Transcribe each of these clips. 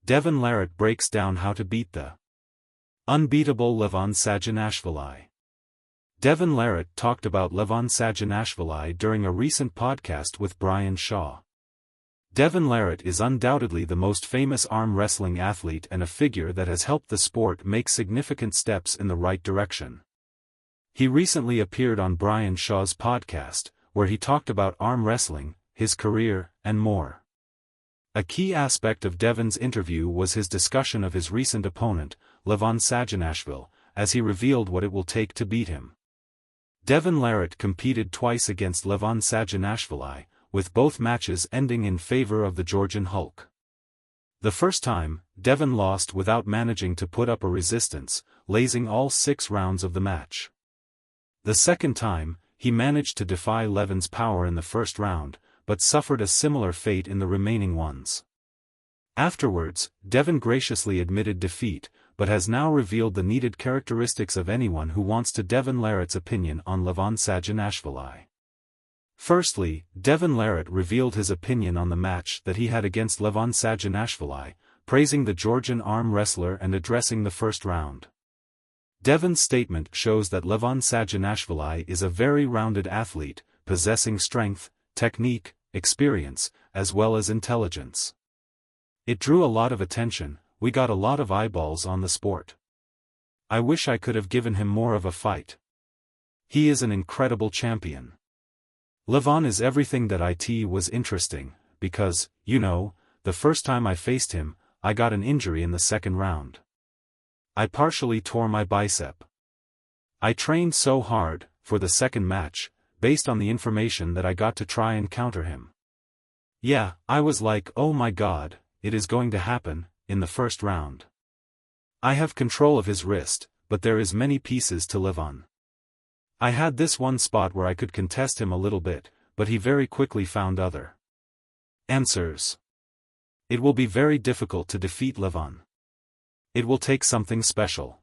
Devon Larratt breaks down how to beat the unbeatable Levan Saginashvili. Devon Larratt talked about Levan Saginashvili during a recent podcast with Brian Shaw. Devon Larratt is undoubtedly the most famous arm wrestling athlete and a figure that has helped the sport make significant steps in the right direction. He recently appeared on Brian Shaw's podcast, where he talked about arm wrestling, his career, and more. A key aspect of Devon's interview was his discussion of his recent opponent, Levan Saginashvili, as he revealed what it will take to beat him. Devon Larratt competed twice against Levan Saginashvili, with both matches ending in favor of the Georgian Hulk. The first time, Devon lost without managing to put up a resistance, losing all 6 rounds of the match. The second time, he managed to defy Levan's power in the first round, but suffered a similar fate in the remaining ones. Afterwards, Devon graciously admitted defeat, but has now revealed the needed characteristics of anyone who wants to Devon Larratt's opinion on Levan Saginashvili. Firstly, Devon Larratt revealed his opinion on the match that he had against Levan Saginashvili, praising the Georgian arm wrestler and addressing the first round. Devon's statement shows that Levan Saginashvili is a very rounded athlete, possessing strength, technique, experience, as well as intelligence. It drew a lot of attention. We got a lot of eyeballs on the sport. I wish I could have given him more of a fight. He is an incredible champion. Levan is everything that it was interesting, because, the first time I faced him, I got an injury in the second round. I partially tore my bicep. I trained so hard, for the second match, based on the information that I got to try and counter him. Yeah, I was like, oh my god, it is going to happen, in the first round. I have control of his wrist, but there is many pieces to Levan. I had this one spot where I could contest him a little bit, but he very quickly found other answers. It will be very difficult to defeat Levan. It will take something special.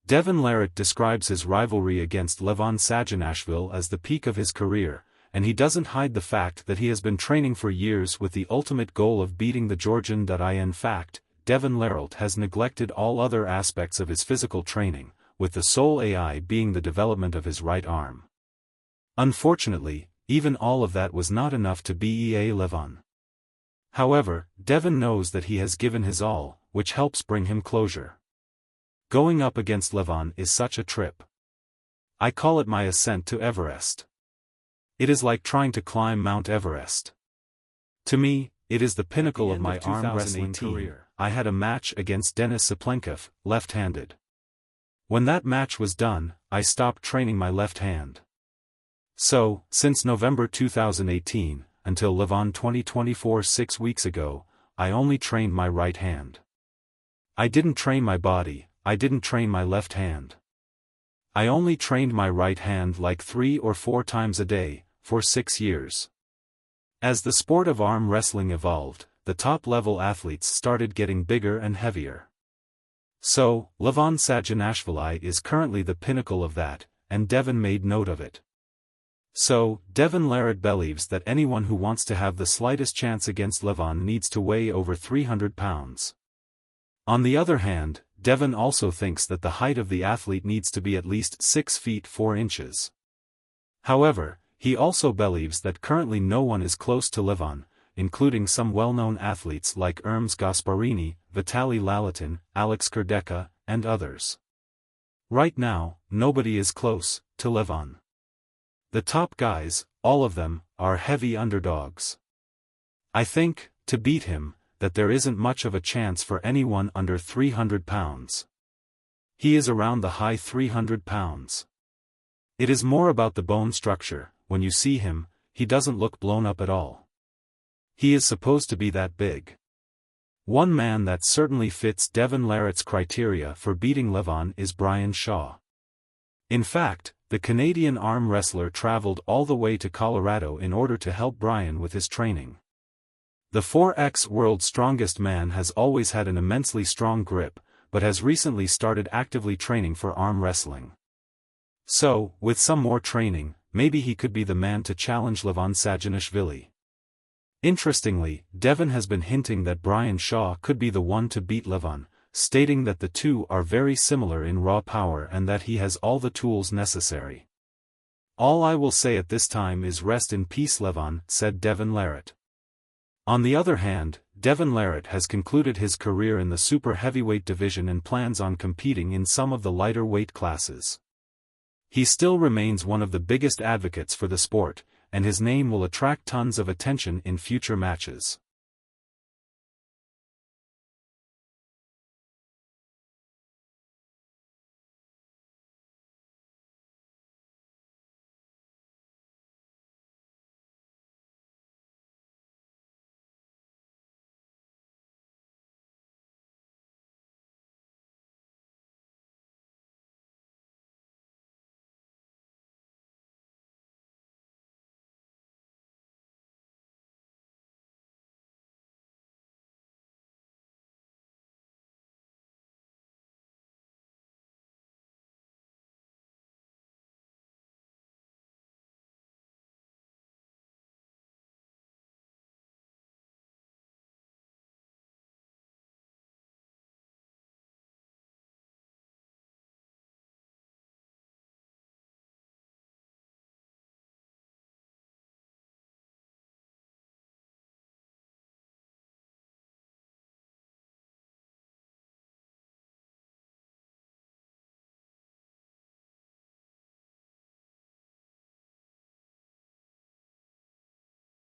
Devon Larratt describes his rivalry against Levan Saginashvili as the peak of his career, and he doesn't hide the fact that he has been training for years with the ultimate goal of beating the Georgian. In fact, Devon Larratt has neglected all other aspects of his physical training, with the sole AI being the development of his right arm. Unfortunately, even all of that was not enough to beat Levan. However, Devon knows that he has given his all, which helps bring him closure. Going up against Levan is such a trip. I call it my ascent to Everest. It is like trying to climb Mount Everest. To me, it is the pinnacle of my arm wrestling career. I had a match against Denis Saplenkov, left-handed. When that match was done, I stopped training my left hand. So, since November 2018, until Levan 2024 6 weeks ago, I only trained my right hand. I didn't train my body, I didn't train my left hand. I only trained my right hand like 3 or 4 times a day, for 6 years. As the sport of arm wrestling evolved, the top-level athletes started getting bigger and heavier. So, Levan Saginashvili is currently the pinnacle of that, and Devon made note of it. So, Devon Larratt believes that anyone who wants to have the slightest chance against Levan needs to weigh over 300 pounds. On the other hand, Devon also thinks that the height of the athlete needs to be at least 6 feet 4 inches. However, he also believes that currently no one is close to Levan, including some well-known athletes like Ermes Gasparini, Vitaly Lalatin, Alex Kurdeka, and others. Right now, nobody is close to Levan. The top guys, all of them, are heavy underdogs. I think, to beat him, that there isn't much of a chance for anyone under 300 pounds. He is around the high 300 pounds. It is more about the bone structure. When you see him, he doesn't look blown up at all. He is supposed to be that big. One man that certainly fits Devon Larratt's criteria for beating Levan is Brian Shaw. In fact, the Canadian arm wrestler traveled all the way to Colorado in order to help Brian with his training. The 4x world's strongest man has always had an immensely strong grip, but has recently started actively training for arm wrestling. So, with some more training, maybe he could be the man to challenge Levan Saginashvili. Interestingly, Devon has been hinting that Brian Shaw could be the one to beat Levan, stating that the two are very similar in raw power and that he has all the tools necessary. "All I will say at this time is rest in peace Levan," said Devon Larratt. On the other hand, Devon Larratt has concluded his career in the super heavyweight division and plans on competing in some of the lighter weight classes. He still remains one of the biggest advocates for the sport, and his name will attract tons of attention in future matches.